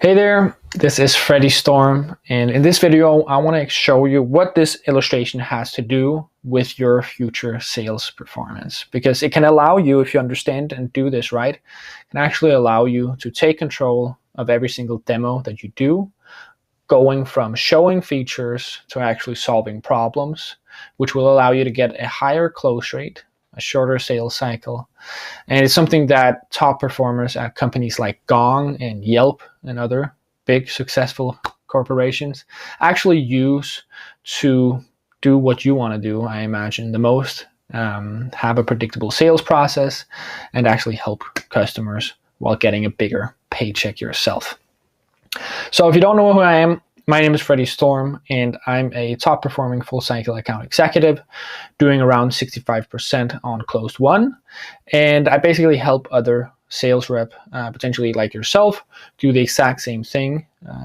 Hey there, this is Freddy Storm, and in this video I want to show you what this illustration has to do with your future sales performance, because it can allow you, if you understand and do this right, can actually allow you to take control of every single demo that you do, going from showing features to actually solving problems, which will allow you to get a higher close rate, a shorter sales cycle. And it's something that top performers at companies like Gong and Yelp and other big successful corporations actually use to do what you want to do, I imagine, the most. Have a predictable sales process and actually help customers while getting a bigger paycheck yourself. So if you don't know who I am, my name is Freddy Storm, and I'm a top performing full cycle account executive doing around 65% on closed won. And I basically help other sales rep, potentially like yourself, do the exact same thing,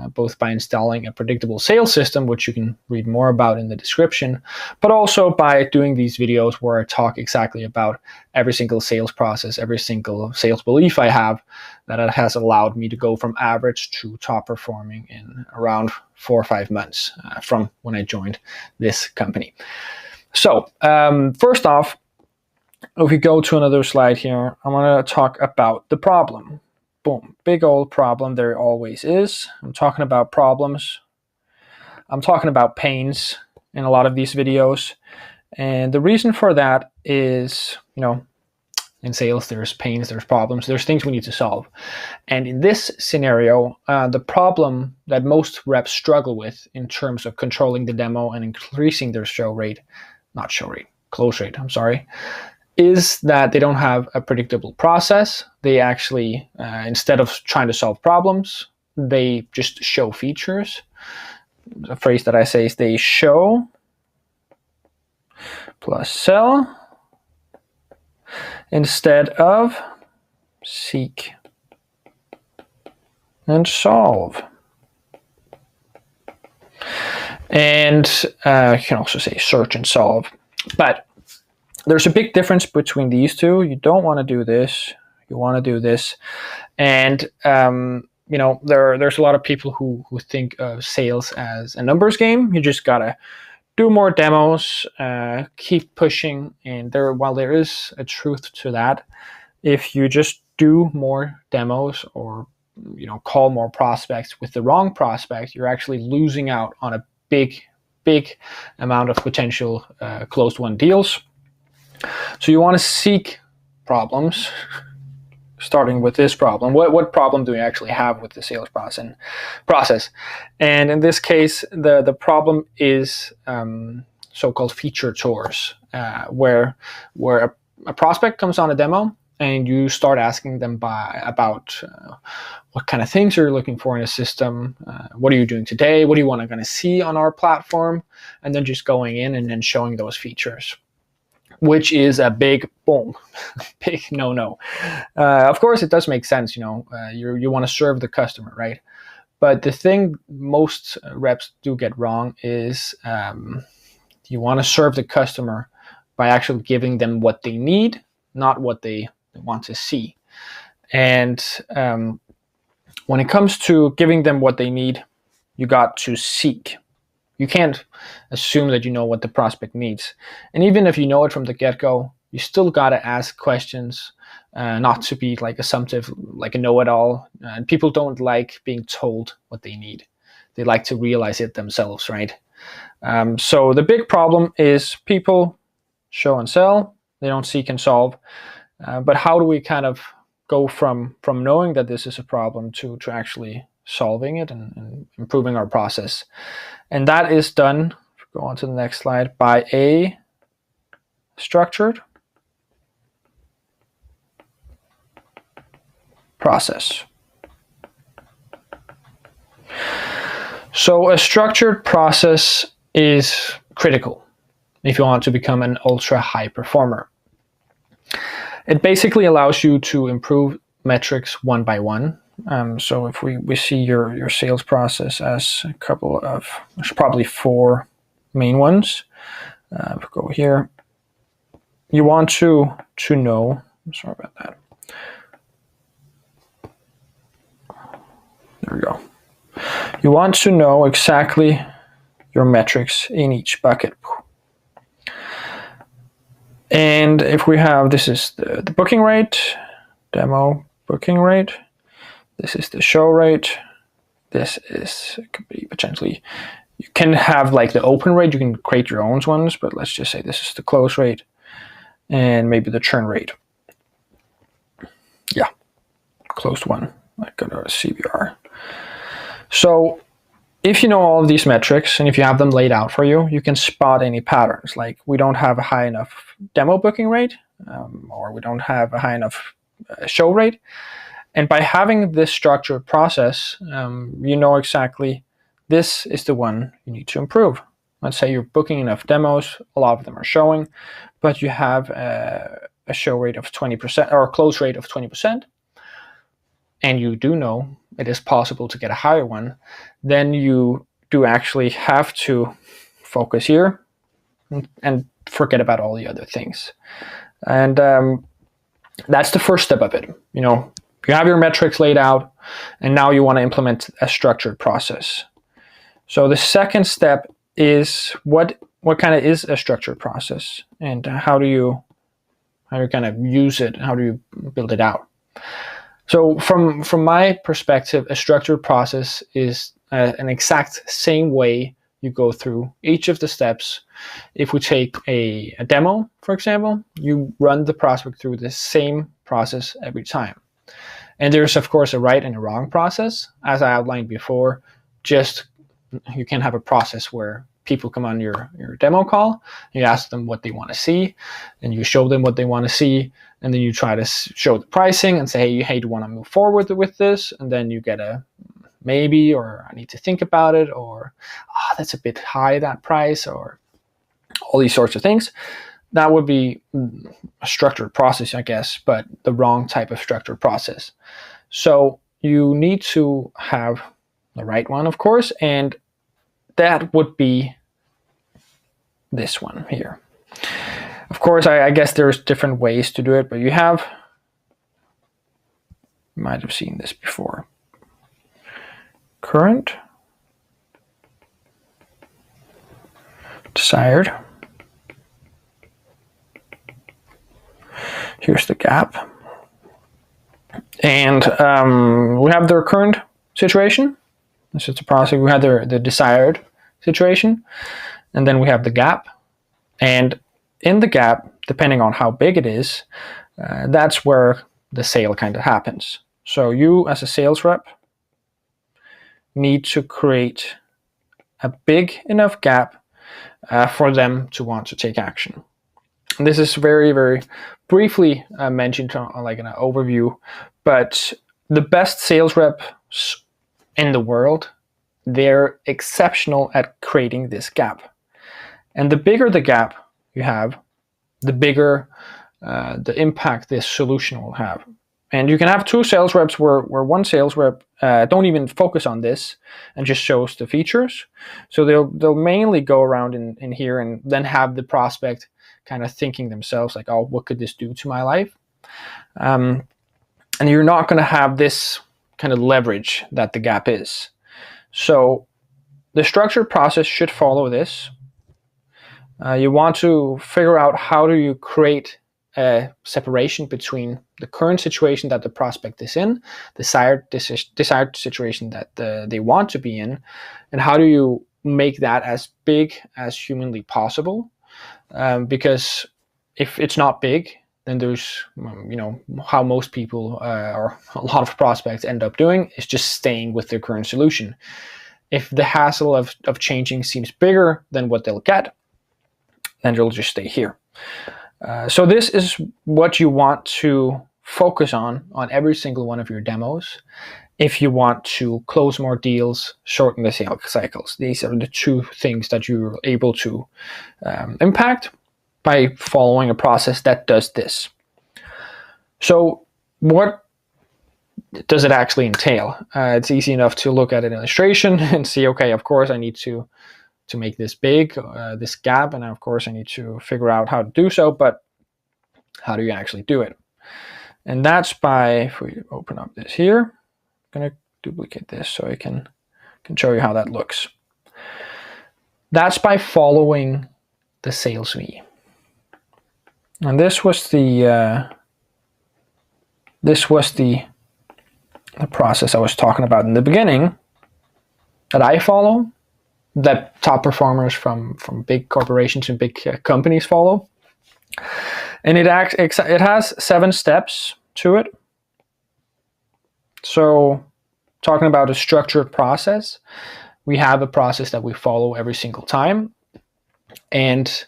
both by installing a predictable sales system, which you can read more about in the description, but also by doing these videos where I talk exactly about every single sales process, every single sales belief I have that it has allowed me to go from average to top performing in around 4 or 5 months from when I joined this company. So first off, if we go to another slide here, I want to talk about the problem. Boom, big old problem, there always is. I'm talking about problems. I'm talking about pains in a lot of these videos. And the reason for that is, in sales, there's pains, there's problems, there's things we need to solve. And in this scenario, the problem that most reps struggle with in terms of controlling the demo and increasing their close rate, is that they don't have a predictable process. They actually, instead of trying to solve problems, they just show features. A phrase that I say is they show plus sell instead of seek and solve. And you can also say search and solve. But there's a big difference between these two. You don't want to do this. You want to do this. And, there's a lot of people who think of sales as a numbers game. You just got to do more demos, keep pushing. And while there is a truth to that, if you just do more demos or, call more prospects with the wrong prospect, you're actually losing out on a big amount of potential closed won deals. So you want to seek problems, starting with this problem. What problem do we actually have with the sales process? And in this case, the problem is so-called feature tours, where a prospect comes on a demo and you start asking them about what kind of things you're looking for in a system, what are you doing today, what do you want to see on our platform, and then just going in and then showing those features, which is a big big no-no. Of course, it does make sense, you want to serve the customer, right? But the thing most reps do get wrong is you want to serve the customer by actually giving them what they need, not what they want to see. And when it comes to giving them what they need, you got to seek. You can't assume that you know what the prospect needs. And even if you know it from the get-go, you still got to ask questions, not to be like assumptive, like a know-it-all. And people don't like being told what they need. They like to realize it themselves, right? So the big problem is people show and sell. They don't seek and solve. But how do we kind of go from knowing that this is a problem to actually solving it and improving our process? And that is done, go on to the next slide, by a structured process. So a structured process is critical if you want to become an ultra high performer. It basically allows you to improve metrics one by one. So if we see your sales process as a couple of, there's probably 4 main ones. Go here. You want to know, I'm sorry about that. There we go. You want to know exactly your metrics in each bucket. And if we have, this is the booking rate, demo booking rate. This is the show rate. This is, could be potentially, you can have like the open rate, you can create your own ones, but let's just say this is the close rate and maybe the churn rate. Yeah, closed one, like go to CBR. So if you know all of these metrics and if you have them laid out for you, you can spot any patterns. Like we don't have a high enough demo booking rate, or we don't have a high enough show rate. And by having this structured process, you know exactly this is the one you need to improve. Let's say you're booking enough demos, a lot of them are showing, but you have a show rate of 20% or a close rate of 20%, and you do know it is possible to get a higher one, then you do actually have to focus here and forget about all the other things. And that's the first step of it. You know, you have your metrics laid out, and now you want to implement a structured process. So the second step is what kind of is a structured process, and how do you kind of use it? How do you build it out? So from my perspective, a structured process is an exact same way you go through each of the steps. If we take a demo, for example, you run the prospect through the same process every time. And there's, of course, a right and a wrong process. As I outlined before, just you can have a process where people come on your demo call, you ask them what they want to see, and you show them what they want to see, and then you try to show the pricing and say, hey, do you want to move forward with this? And then you get a maybe, or I need to think about it, or that's a bit high, that price, or all these sorts of things. That would be a structured process, I guess, but the wrong type of structured process. So you need to have the right one, of course, and that would be this one here. Of course, I guess there's different ways to do it, but you might have seen this before. Current, desired, here's the gap, and we have the current situation. This is the process. We have the desired situation, and then we have the gap, and in the gap, depending on how big it is, that's where the sale kind of happens. So you as a sales rep need to create a big enough gap for them to want to take action. And this is very, very briefly mentioned on like an overview, but the best sales reps in the world, they're exceptional at creating this gap. And the bigger the gap you have, the bigger the impact this solution will have. And you can have two sales reps where one sales rep don't even focus on this and just shows the features. So they'll mainly go around in here and then have the prospect kind of thinking themselves like, oh, what could this do to my life? And you're not going to have this kind of leverage that the gap is. So the structured process should follow this. You want to figure out how do you create a separation between the current situation that the prospect is in, desired situation that they want to be in, and how do you make that as big as humanly possible? Because if it's not big, then there's, how most people or a lot of prospects end up doing is just staying with their current solution. If the hassle of changing seems bigger than what they'll get, then they'll just stay here. So this is what you want to focus on every single one of your demos if you want to close more deals, shorten the sales cycles. These are the two things that you're able to impact by following a process that does this. So what does it actually entail? It's easy enough to look at an illustration and see, okay, of course I need to make this big, this gap, and of course I need to figure out how to do so, but how do you actually do it? And that's by, if we open up this here, I'm going to duplicate this so I can show you how that looks. That's by following the sales V. And this was the process I was talking about in the beginning that I follow, that top performers from big corporations and big companies follow. And it has 7 steps to it. So talking about a structured process, we have a process that we follow every single time. And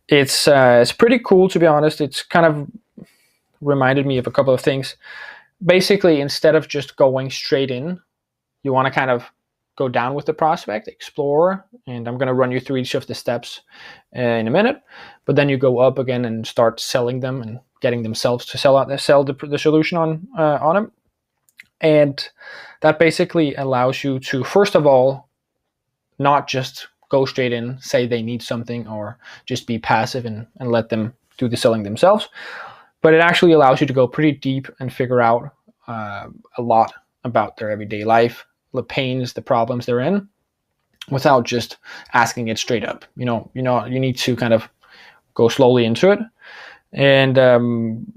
it's pretty cool, to be honest. It's kind of reminded me of a couple of things. Basically, instead of just going straight in, you want to kind of go down with the prospect, explore, and I'm going to run you through each of the steps in a minute. But then you go up again and start selling them and getting themselves to sell the solution on them. And that basically allows you to, first of all, not just go straight in, say they need something, or just be passive and let them do the selling themselves. But it actually allows you to go pretty deep and figure out a lot about their everyday life, the pains, the problems they're in, without just asking it straight up. You need to kind of go slowly into it. And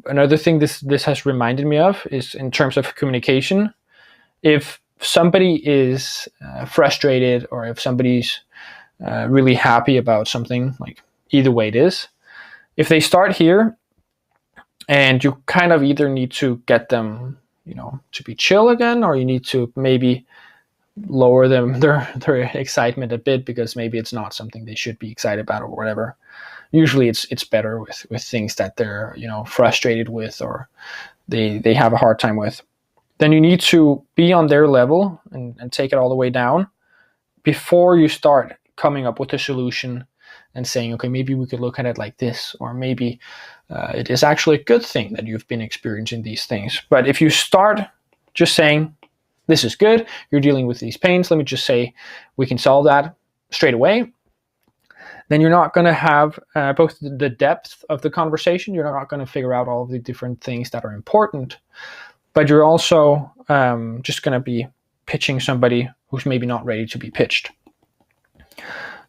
another thing this has reminded me of is in terms of communication. If somebody is frustrated, or if somebody's really happy about something, like either way it is, if they start here, and you kind of either need to get them, to be chill again, or you need to maybe lower their excitement a bit, because maybe it's not something they should be excited about or whatever. Usually it's better with things that they're frustrated with, or they have a hard time with. Then you need to be on their level and take it all the way down before you start coming up with a solution and saying, okay, maybe we could look at it like this, or maybe it is actually a good thing that you've been experiencing these things. But if you start just saying, this is good, you're dealing with these pains, let me just say we can solve that straight away, then you're not going to have both the depth of the conversation, you're not going to figure out all of the different things that are important, but you're also just going to be pitching somebody who's maybe not ready to be pitched.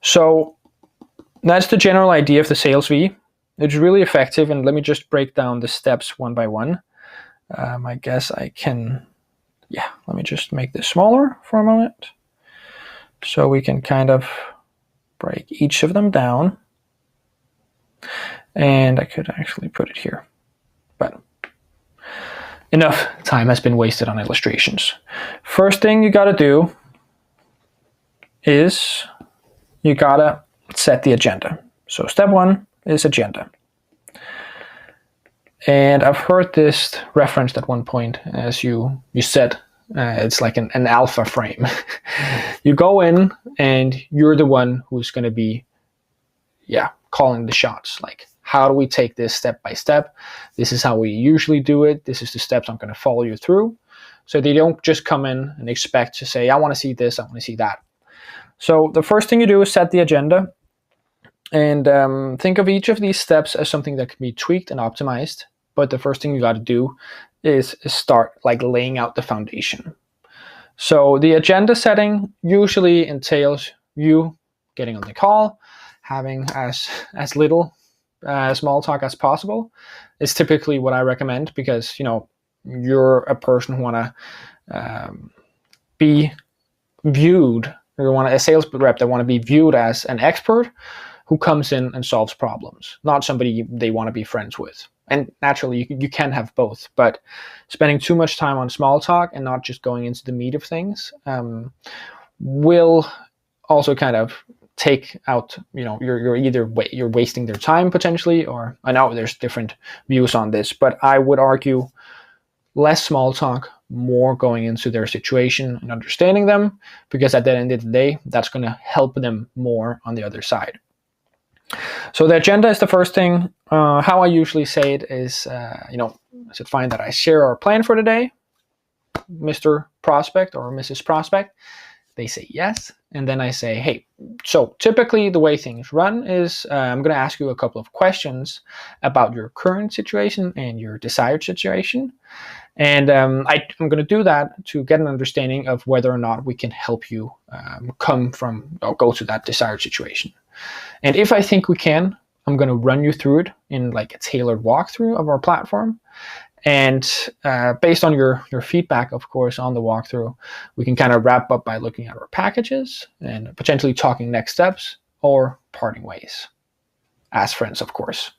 So that's the general idea of the sales V. It's really effective, and let me just break down the steps one by one. I guess I can, let me just make this smaller for a moment so we can kind of break each of them down. And I could actually put it here, but enough time has been wasted on illustrations. First thing you got to do is you got to set the agenda. So step 1 is agenda. And I've heard this referenced at one point, as you said, it's like an alpha frame. You go in and you're the one who's going to be, calling the shots. Like, how do we take this step by step? This is how we usually do it. This is the steps I'm going to follow you through. So they don't just come in and expect to say, I want to see this, I want to see that. So the first thing you do is set the agenda. And think of each of these steps as something that can be tweaked and optimized. But the first thing you got to do is start laying out the foundation. So the agenda setting usually entails you getting on the call, having as little small talk as possible. It's typically what I recommend, because you're a person who want to be viewed, or you want a sales rep that want to be viewed as an expert who comes in and solves problems, not somebody they want to be friends with. And naturally, you can have both, but spending too much time on small talk and not just going into the meat of things will also kind of take out, you're wasting their time potentially, or I know there's different views on this, but I would argue less small talk, more going into their situation and understanding them, because at the end of the day, that's going to help them more on the other side. So the agenda is the first thing. How I usually say it is, is it fine that I share our plan for today, Mr. Prospect or Mrs. Prospect? They say yes. And then I say, hey, so typically the way things run is I'm going to ask you a couple of questions about your current situation and your desired situation. And I'm going to do that to get an understanding of whether or not we can help you come from or go to that desired situation. And if I think we can, I'm going to run you through it in like a tailored walkthrough of our platform. And based on your feedback, of course, on the walkthrough, we can kind of wrap up by looking at our packages and potentially talking next steps or parting ways as friends, of course.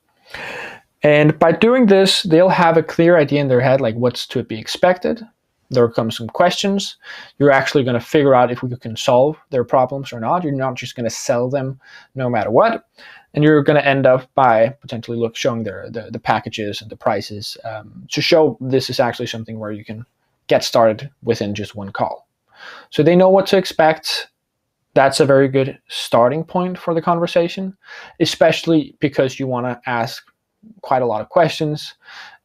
And by doing this, they'll have a clear idea in their head, like what's to be expected. There comes some questions. You're actually going to figure out if we can solve their problems or not. You're not just going to sell them no matter what. And you're going to end up by potentially showing the packages and the prices to show this is actually something where you can get started within just one call. So they know what to expect. That's a very good starting point for the conversation, especially because you want to ask quite a lot of questions.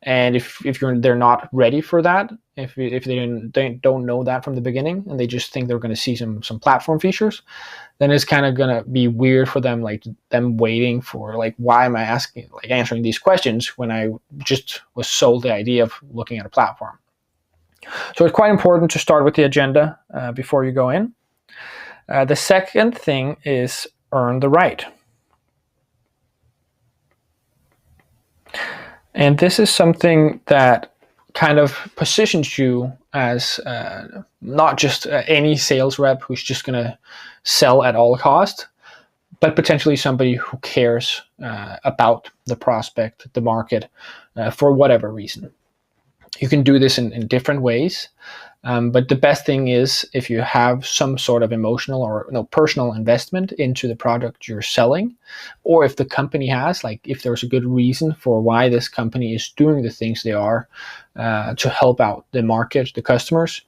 And if they're not ready for that, if they don't know that from the beginning and they just think they're going to see some platform features, then it's kind of going to be weird for them, like them waiting for like, why am I answering these questions when I just was sold the idea of looking at a platform. So it's quite important to start with the agenda before you go in. The second thing is earn the right. And this is something that kind of positions you as not just any sales rep who's just going to sell at all cost, but potentially somebody who cares about the prospect, the market, for whatever reason. You can do this in different ways. But the best thing is if you have some sort of emotional or personal investment into the product you're selling, or if the company has, like if there's a good reason for why this company is doing the things they are to help out the market, the customers,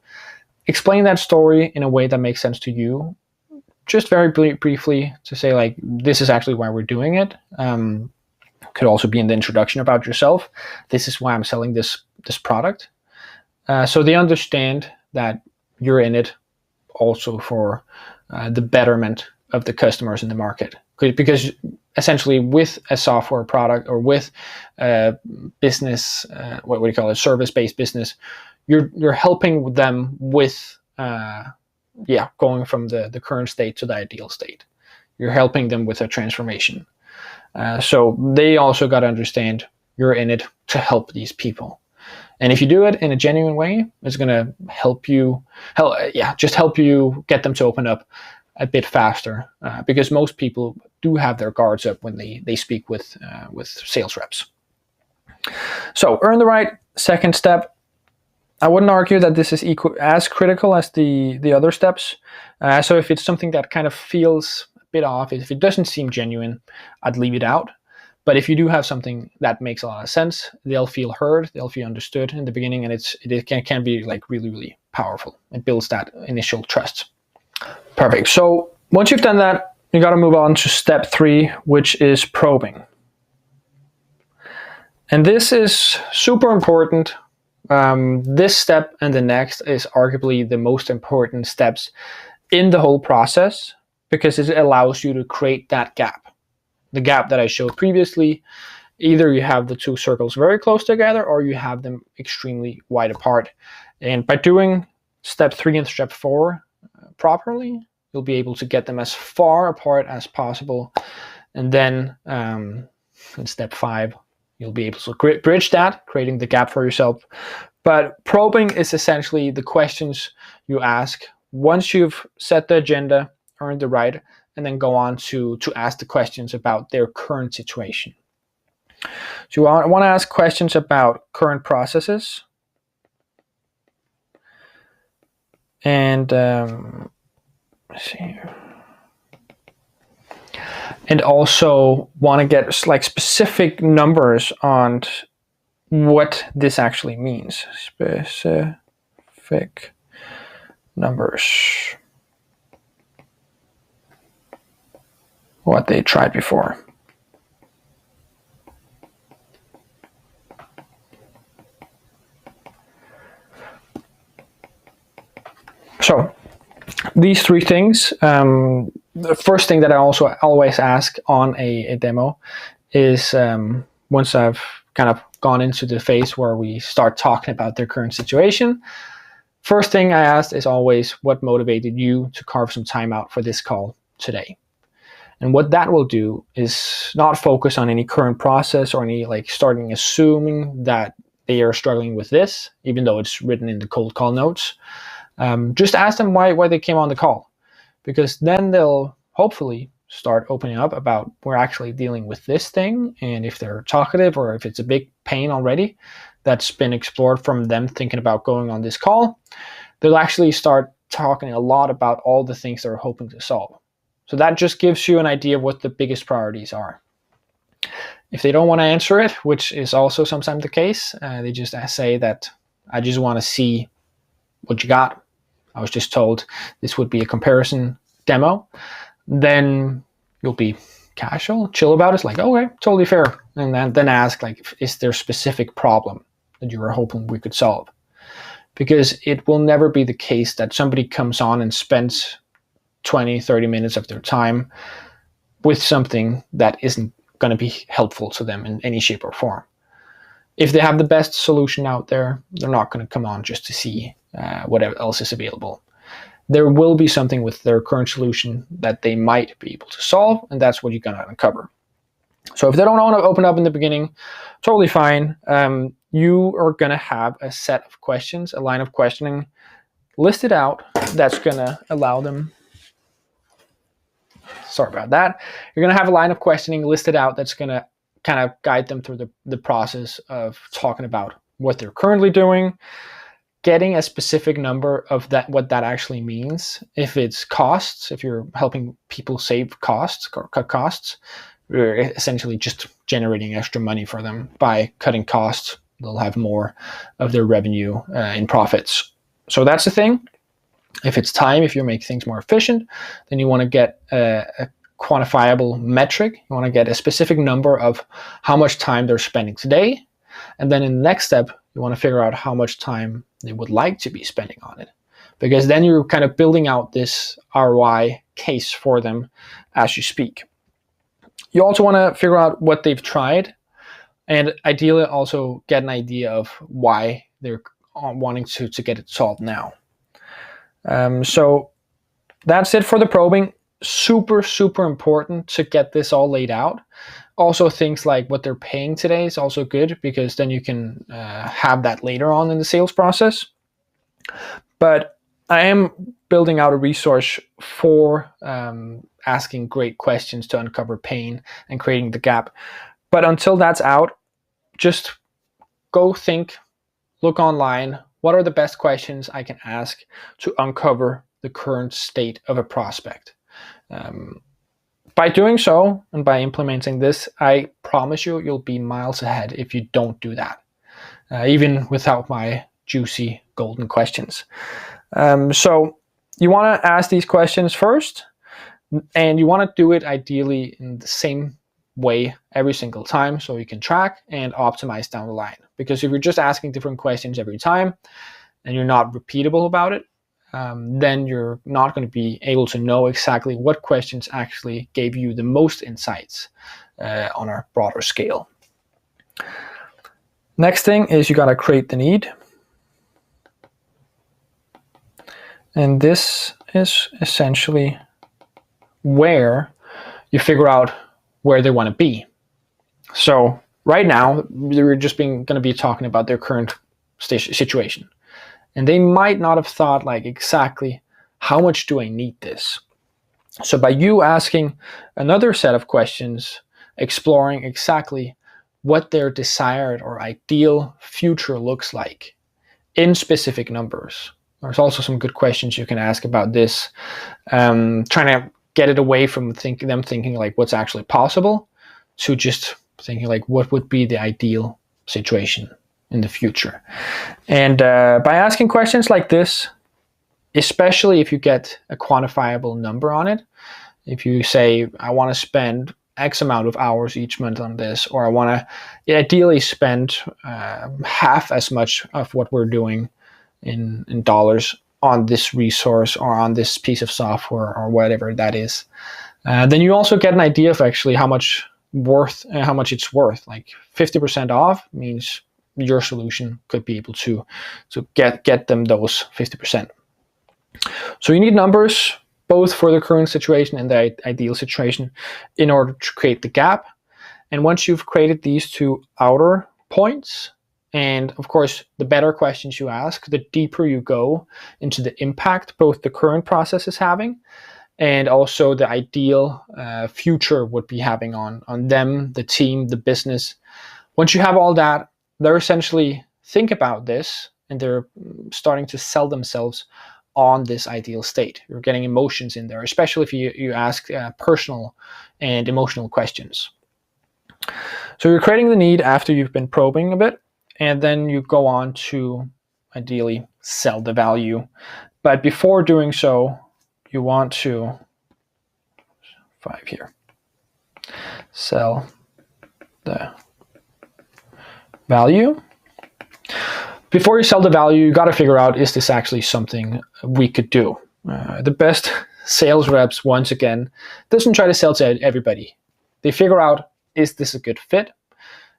explain that story in a way that makes sense to you. Just very briefly to say like, this is actually why we're doing it. Could also be in the introduction about yourself. This is why I'm selling this product. So they understand that you're in it also for the betterment of the customers in the market. Because essentially with a software product or with a business, what do you call it, service-based business, you're helping them with going from the current state to the ideal state. You're helping them with a transformation. So they also got to understand you're in it to help these people. And if you do it in a genuine way, it's going to help you get them to open up a bit faster because most people do have their guards up when they speak with sales reps. So earn the right, second step. I wouldn't argue that this is as critical as the other steps. So if it's something that kind of feels a bit off, if it doesn't seem genuine, I'd leave it out. But if you do have something that makes a lot of sense, they'll feel heard, they'll feel understood in the beginning, and it can be like really, really powerful. It builds that initial trust. Perfect. So once you've done that, you got to move on to step 3, which is probing. And this is super important. This step and the next is arguably the most important steps in the whole process because it allows you to create that gap. The gap that I showed previously, either you have the two circles very close together or you have them extremely wide apart. And by doing step 3 and step 4 properly, you'll be able to get them as far apart as possible. And then in step 5, you'll be able to bridge that, creating the gap for yourself. But probing is essentially the questions you ask once you've set the agenda, earned the right, and then go on to ask the questions about their current situation. So you want to ask questions about current processes. And let's see here. And also want to get like specific numbers on what this actually means. Specific numbers. What they tried before. So these 3 things, the first thing that I also always ask on a demo is once I've kind of gone into the phase where we start talking about their current situation, first thing I asked is always, what motivated you to carve some time out for this call today? And what that will do is not focus on any current process or any like starting assuming that they are struggling with this, even though it's written in the cold call notes. Just ask them why they came on the call, because then they'll hopefully start opening up about we're actually dealing with this thing. And if they're talkative or if it's a big pain already that's been explored from them thinking about going on this call, they'll actually start talking a lot about all the things they're hoping to solve. So that just gives you an idea of what the biggest priorities are. If they don't want to answer it, which is also sometimes the case, they just say that I just want to see what you got. I was just told this would be a comparison demo. Then you'll be casual, chill about it. It's like, okay, totally fair. And then ask, like, is there a specific problem that you were hoping we could solve? Because it will never be the case that somebody comes on and spends 20, 30 minutes of their time with something that isn't going to be helpful to them in any shape or form. If they have the best solution out there, they're not going to come on just to see what else is available. There will be something with their current solution that they might be able to solve, and that's what you're going to uncover. So if they don't want to open up in the beginning, totally fine. You are going to have a set of questions, a line of questioning listed out that's going to allow them. Sorry about that. You're going to have a line of questioning listed out that's going to kind of guide them through the process of talking about what they're currently doing, getting a specific number of that, what that actually means. If it's costs, if you're helping people save costs or cut costs, you're essentially just generating extra money for them. By cutting costs, they'll have more of their revenue in profits. So that's the thing. If it's time, if you make things more efficient, then you want to get a quantifiable metric. You want to get a specific number of how much time they're spending today. And then in the next step, you want to figure out how much time they would like to be spending on it. Because then you're kind of building out this ROI case for them as you speak. You also want to figure out what they've tried, and ideally also get an idea of why they're wanting to get it solved now. So that's it for the probing. Super, super important to get this all laid out. Also, things like what they're paying today is also good, because then you can have that later on in the sales process. But I am building out a resource for asking great questions to uncover pain and creating the gap. But until that's out, just go think, look online. What are the best questions I can ask to uncover the current state of a prospect? By doing so and by implementing this, I promise you, you'll be miles ahead if you don't do that, even without my juicy golden questions. So you want to ask these questions first, and you want to do it ideally in the same way every single time, so you can track and optimize down the line. Because if you're just asking different questions every time and you're not repeatable about it, then you're not going to be able to know exactly what questions actually gave you the most insights on a broader scale. Next thing is you got to create the need. And this is essentially where you figure out where they want to be. So right now, we're just going to be talking about their current situation. And they might not have thought like exactly how much do I need this? So by you asking another set of questions, exploring exactly what their desired or ideal future looks like in specific numbers. There's also some good questions you can ask about this, trying to get it away from them thinking like what's actually possible to just thinking like what would be the ideal situation in the future. And by asking questions like this, especially if you get a quantifiable number on it, if you say, I want to spend X amount of hours each month on this, or I want to ideally spend half as much of what we're doing in dollars on this resource or on this piece of software or whatever that is, then you also get an idea of actually how much worth, how much it's worth. Like 50% off means your solution could be able to get them those 50%. So you need numbers both for the current situation and the ideal situation in order to create the gap. And once you've created these two outer points, and of course, the better questions you ask, the deeper you go into the impact both the current process is having and also the ideal future would be having on them, the team, the business. Once you have all that, they're essentially think about this and they're starting to sell themselves on this ideal state. You're getting emotions in there, especially if you ask personal and emotional questions. So you're creating the need after you've been probing a bit, and then you go on to ideally sell the value. But before doing so, you want to, 5 here, sell the value. Before you sell the value, you got to figure out, is this actually something we could do? The best sales reps, once again, doesn't try to sell to everybody. They figure out, is this a good fit?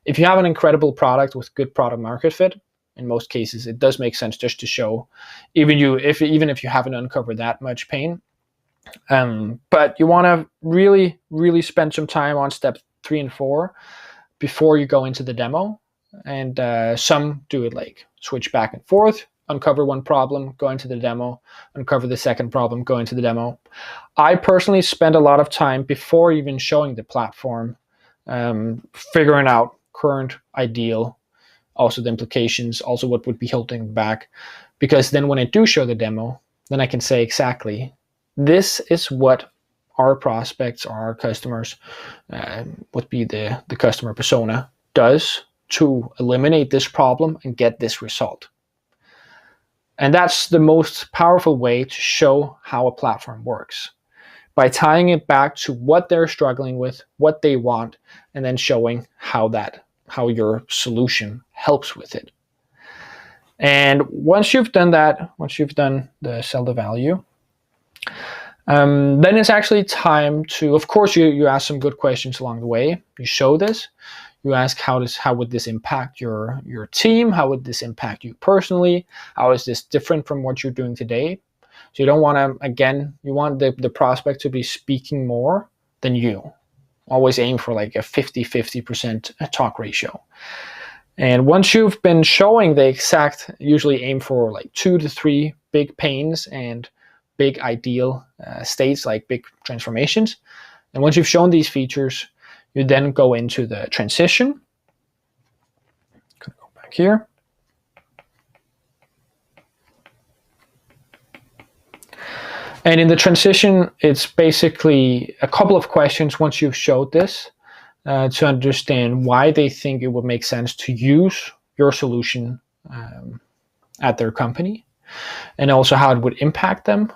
If you have an incredible product with good product market fit, in most cases, it does make sense just to show, even if you haven't uncovered that much pain. But you want to really, really spend some time on step 3 and 4 before you go into the demo. And some do it like switch back and forth, uncover one problem, go into the demo, uncover the second problem, go into the demo. I personally spend a lot of time before even showing the platform, figuring out current, ideal, also the implications, also what would be holding back. Because then when I do show the demo, then I can say exactly, this is what our prospects or our customers, would be the customer persona, does to eliminate this problem and get this result. And that's the most powerful way to show how a platform works, by tying it back to what they're struggling with, what they want, and then showing how your solution helps with it. And once you've done that, once you've done the sell the value, then it's actually time to, of course, you ask some good questions along the way. You show this. You ask, how would this impact your team? How would this impact you personally? How is this different from what you're doing today? So you don't want to, again, you want the prospect to be speaking more than you. Always aim for like a 50% talk ratio. And once you've been showing the exact, usually aim for like 2 to 3 big pains and big ideal states, like big transformations. And once you've shown these features, you then go into the transition. Gonna go back here. And in the transition, it's basically a couple of questions once you've showed this to understand why they think it would make sense to use your solution at their company, and also how it would impact them.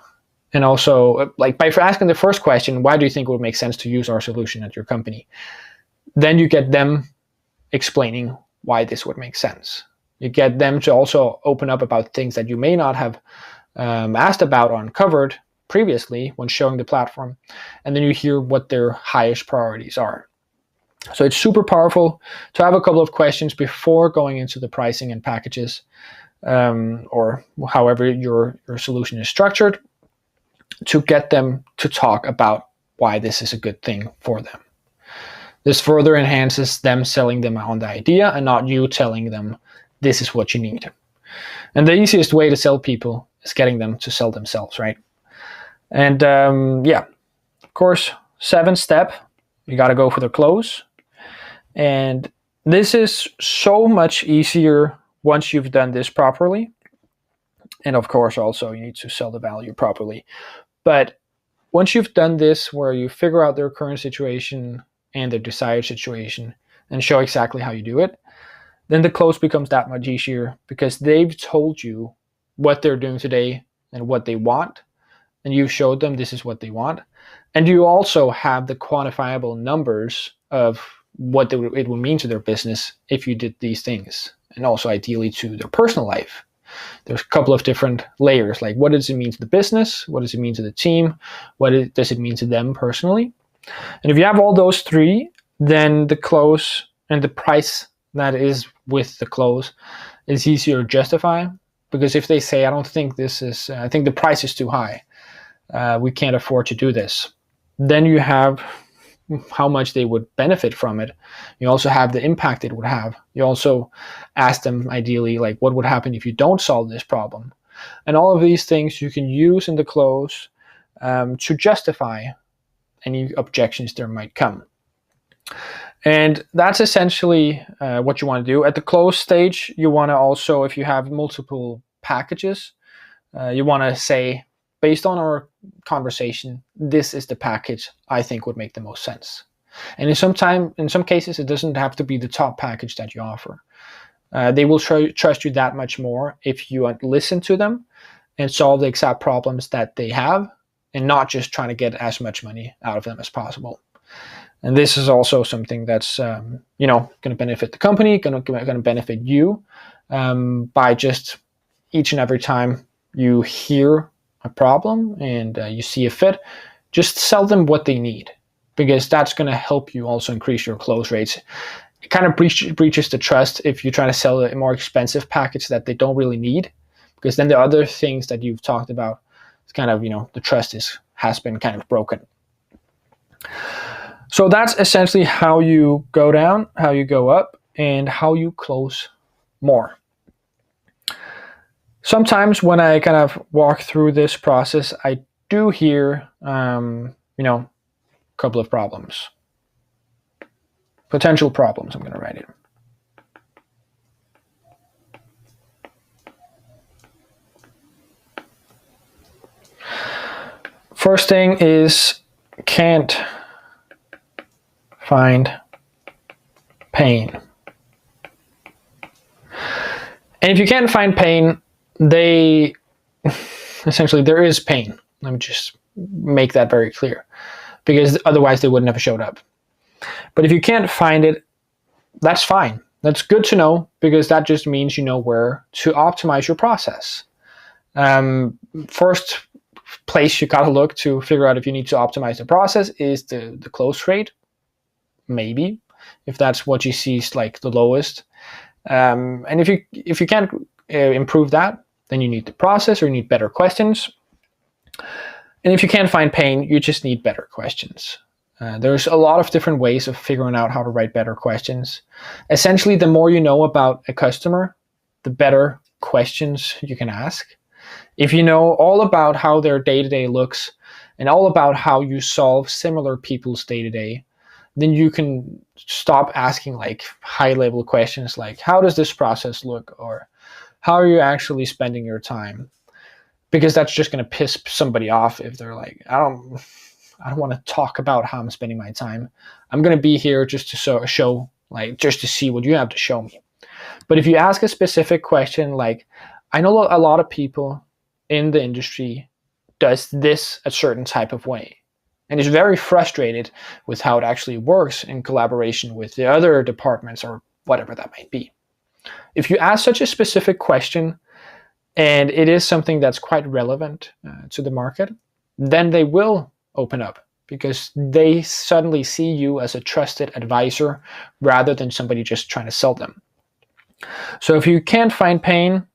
And also, like by asking the first question, why do you think it would make sense to use our solution at your company? Then you get them explaining why this would make sense. You get them to also open up about things that you may not have asked about or uncovered previously when showing the platform. And then you hear what their highest priorities are. So it's super powerful to have a couple of questions before going into the pricing and packages, or however your solution is structured, to get them to talk about why this is a good thing for them. This further enhances them selling them on the idea and not you telling them this is what you need. And the easiest way to sell people is getting them to sell themselves, right? And yeah, of course, 7th step, you got to go for the close. And this is so much easier once you've done this properly. And of course, also you need to sell the value properly. But once you've done this, where you figure out their current situation and their desired situation and show exactly how you do it, then the close becomes that much easier, because they've told you what they're doing today and what they want, and you've showed them this is what they want. And you also have the quantifiable numbers of what it would mean to their business if you did these things, and also ideally to their personal life. There's a couple of different layers, like what does it mean to the business? What does it mean to the team? Does it mean to them personally? And if you have all those 3, then the close and the price that is with the close is easier to justify. Because if they say, I don't think this is, I think the price is too high, we can't afford to do this, then you have how much they would benefit from it. You also have the impact it would have. You also ask them ideally, like, what would happen if you don't solve this problem? And all of these things you can use in the close to justify any objections there might come. And that's essentially what you want to do. At the close stage, you want to also, if you have multiple packages, you want to say, based on our conversation, this is the package I think would make the most sense. And in some cases, it doesn't have to be the top package that you offer. They will trust you that much more if you listen to them and solve the exact problems that they have, and not just trying to get as much money out of them as possible. And this is also something that's going to benefit the company, going to benefit you by just each and every time you hear a problem and you see a fit, just sell them what they need, because that's going to help you also increase your close rates. It kind of breaches the trust if you try to sell a more expensive package that they don't really need, because then the other things that you've talked about, it's kind of, the trust has been kind of broken. So that's essentially how you go down, how you go up, and how you close more. Sometimes when I kind of walk through this process, I do hear, a couple of problems. Potential problems, I'm going to write it. First thing is, can't find pain. And if you can't find pain, essentially there is pain. Let me just make that very clear, because otherwise they wouldn't have showed up. But if you can't find it, that's fine. That's good to know, because that just means you know where to optimize your process. First place you gotta look to figure out if you need to optimize the process is the close rate. Maybe, if that's what you see is like the lowest. And if you can't improve that, then you need the process, or you need better questions. And if you can't find pain, you just need better questions. There's a lot of different ways of figuring out how to write better questions. Essentially, the more you know about a customer, the better questions you can ask. If you know all about how their day-to-day looks and all about how you solve similar people's day-to-day, then you can stop asking like high-level questions like, how does this process look? Or how are you actually spending your time? Because that's just going to piss somebody off if they're like, I don't want to talk about how I'm spending my time. I'm going to be here just to show, like, just to see what you have to show me. But if you ask a specific question, like, I know a lot of people in the industry does this a certain type of way, and is very frustrated with how it actually works in collaboration with the other departments or whatever that might be. If you ask such a specific question, and it is something that's quite relevant to the market, then they will open up, because they suddenly see you as a trusted advisor rather than somebody just trying to sell them. So if you can't find pain,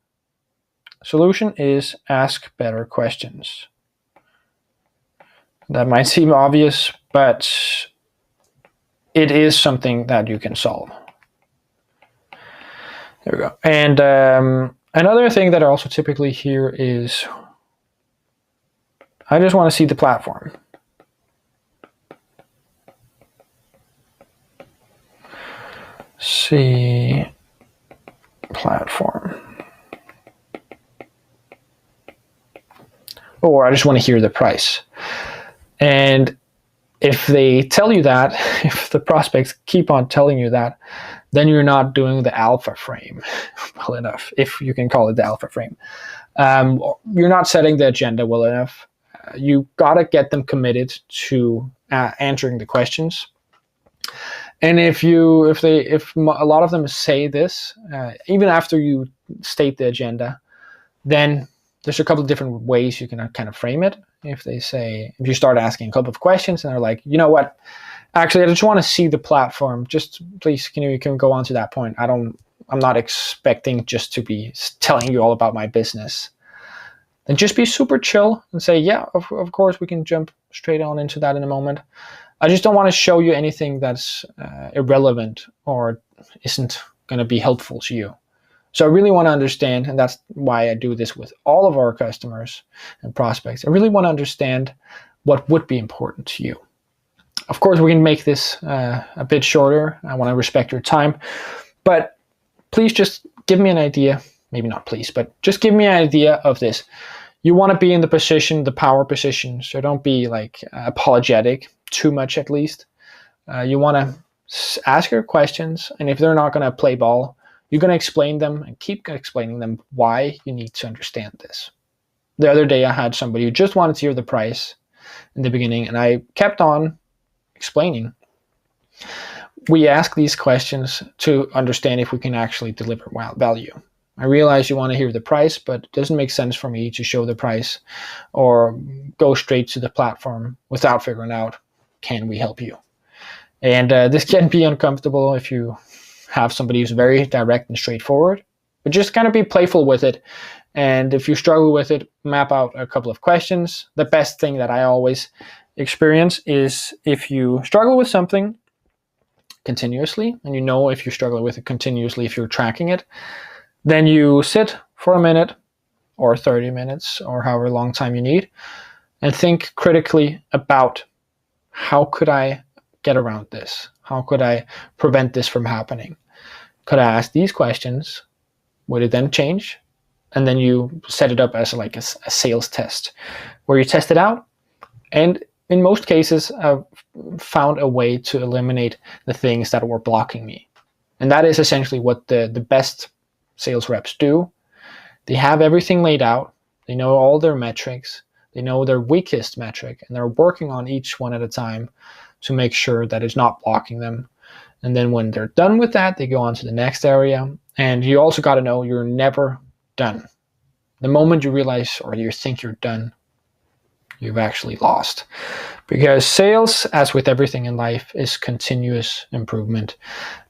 solution is ask better questions. That might seem obvious, but it is something that you can solve. There we go. And another thing that I also typically hear is, I just want to see the platform. See platform. Or I just want to hear the price. And if they tell you that, if the prospects keep on telling you that, then you're not doing the alpha frame well enough, if you can call it the alpha frame. You're not setting the agenda well enough. You gotta get them committed to answering the questions. And if a lot of them say this, even after you state the agenda, then there's a couple of different ways you can kind of frame it. If you start asking a couple of questions and they're like, you know what, Actually, I just want to see the platform. Just please, you can go on to that point. I'm not expecting just to be telling you all about my business. Then just be super chill and say, yeah, of course, we can jump straight on into that in a moment. I just don't want to show you anything that's irrelevant or isn't going to be helpful to you. So I really want to understand, and that's why I do this with all of our customers and prospects. I really want to understand what would be important to you. Of course, we can make this a bit shorter. I want to respect your time, but please just give me an idea. Maybe not please, but just give me an idea of this. You want to be in the position, the power position, so don't be like apologetic too much at least. You want to ask your questions, and if they're not going to play ball, you're going to explain them and keep explaining them why you need to understand this. The other day I had somebody who just wanted to hear the price in the beginning, and I kept on explaining. We ask these questions to understand if we can actually deliver value. I realize you want to hear the price, but it doesn't make sense for me to show the price or go straight to the platform without figuring out, can we help you? And this can be uncomfortable if you have somebody who's very direct and straightforward, but just kind of be playful with it. And if you struggle with it, map out a couple of questions. The best thing that I always experience is if you struggle with something continuously, and you know if you struggle with it continuously, if you're tracking it, then you sit for a minute or 30 minutes or however long time you need and think critically about, how could I get around this? How could I prevent this from happening? Could I ask these questions? Would it then change? And then you set it up as like a sales test where you test it out. And in most cases, I've found a way to eliminate the things that were blocking me. And that is essentially what the best sales reps do. They have everything laid out. They know all their metrics. They know their weakest metric, and they're working on each one at a time to make sure that it's not blocking them. And then when they're done with that, they go on to the next area. And you also got to know you're never done. The moment you realize or you think you're done, you've actually lost. Because sales, as with everything in life, is continuous improvement.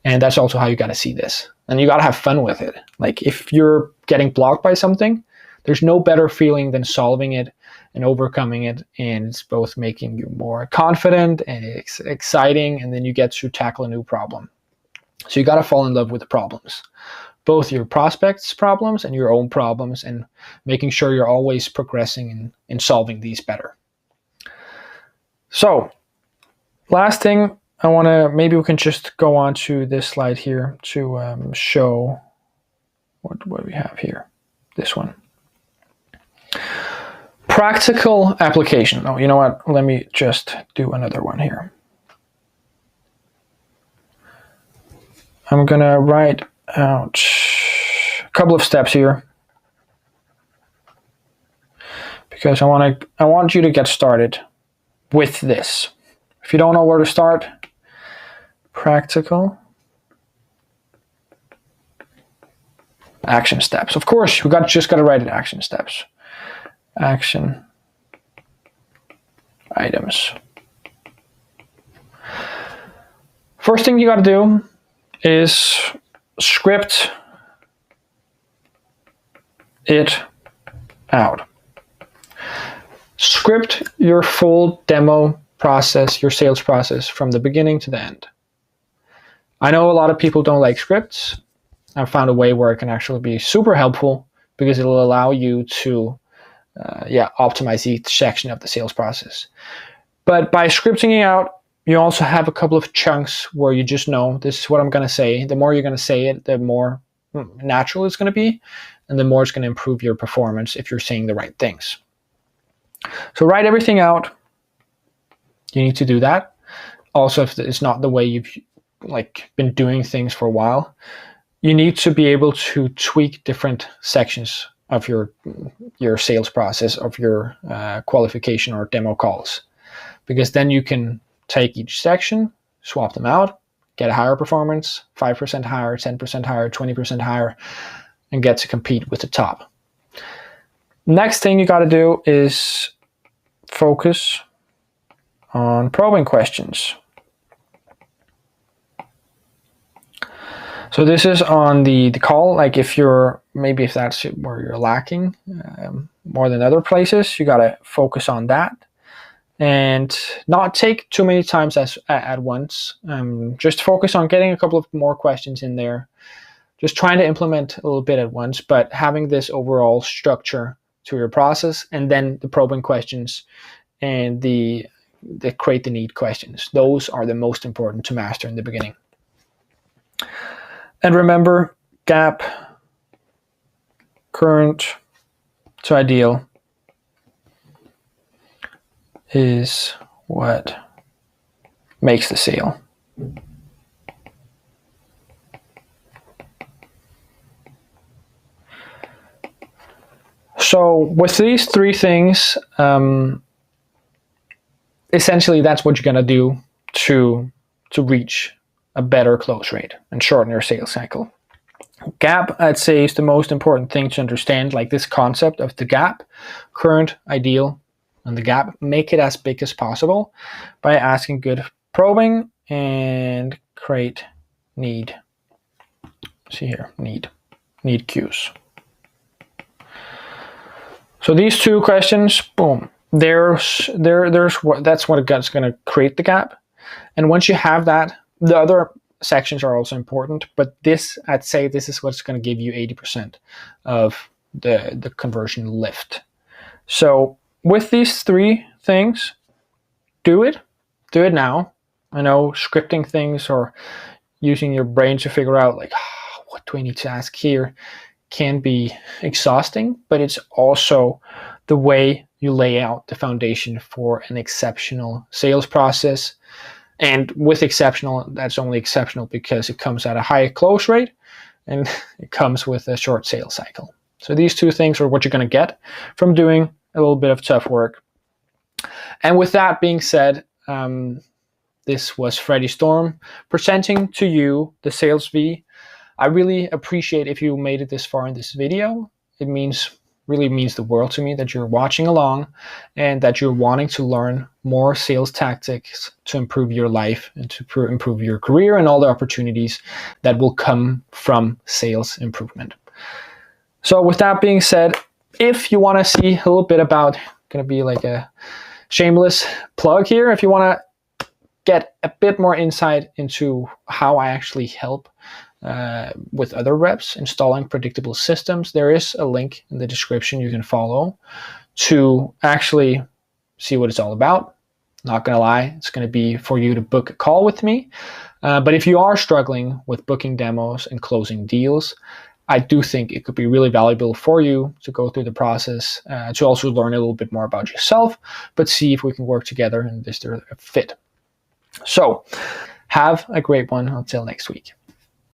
And that's also how you got to see this. And you got to have fun with it. Like if you're getting blocked by something, there's no better feeling than solving it and overcoming it. And it's both making you more confident and it's exciting. And then you get to tackle a new problem. So you got to fall in love with the problems, both your prospects' problems and your own problems, and making sure you're always progressing in solving these better. So last thing, I want to, maybe we can just go on to this slide here to show what we have here. This one. Practical application. Oh, you know what? Let me just do another one here. I'm going to write out a couple of steps here because I want you to get started with this. If you don't know where to start, practical action steps. Of course, just got to write it action steps. Action items. First thing you got to do is script it out. Script your full demo process, your sales process from the beginning to the end. I know a lot of people don't like scripts. I've found a way where it can actually be super helpful because it'll allow you to optimize each section of the sales process. But by scripting it out, you also have a couple of chunks where you just know this is what I'm going to say. The more you're going to say it, the more natural it's going to be, and the more it's going to improve your performance if you're saying the right things. So write everything out. You need to do that. Also, if it's not the way you've been doing things for a while, you need to be able to tweak different sections of your sales process, of your qualification or demo calls, because then you can take each section, swap them out, get a higher performance, 5% higher, 10% higher, 20% higher, and get to compete with the top. Next thing you got to do is focus on probing questions. So this is on the call. Like if that's where you're lacking more than other places, you got to focus on that and not take too many times at once. Just focus on getting a couple of more questions in there. Just trying to implement a little bit at once, but having this overall structure to your process, and then the probing questions and the create the need questions. Those are the most important to master in the beginning. And remember, gap, current to ideal is what makes the sale. So with these three things, essentially that's what you're going to do to reach a better close rate and shorten your sales cycle. Gap, I'd say, is the most important thing to understand, like this concept of the gap, current, ideal, and the gap. Make it as big as possible by asking good probing and create need. See here, need cues. So these two questions, boom, that's what it's going to create the gap. And once you have that, the other sections are also important, but this, I'd say this is what's going to give you 80% of the conversion lift. So with these three things, do it now. I know scripting things or using your brain to figure out like, what do I need to ask here, can be exhausting, but it's also the way you lay out the foundation for an exceptional sales process. And with exceptional, that's only exceptional because it comes at a high close rate and it comes with a short sales cycle. So these two things are what you're going to get from doing a little bit of tough work. And with that being said, this was Freddie Storm presenting to you the Sales V. I really appreciate if you made it this far in this video. It really means the world to me that you're watching along and that you're wanting to learn more sales tactics to improve your life and to improve your career and all the opportunities that will come from sales improvement. So with that being said, if you want to see a little bit about, going to be like a shameless plug here, if you want to get a bit more insight into how I actually help with other reps installing predictable systems, there is a link in the description you can follow to actually see what it's all about. Not gonna lie, it's gonna be for you to book a call with me. But if you are struggling with booking demos and closing deals, I do think it could be really valuable for you to go through the process, to also learn a little bit more about yourself, but see if we can work together and is there a fit. So have a great one until next week.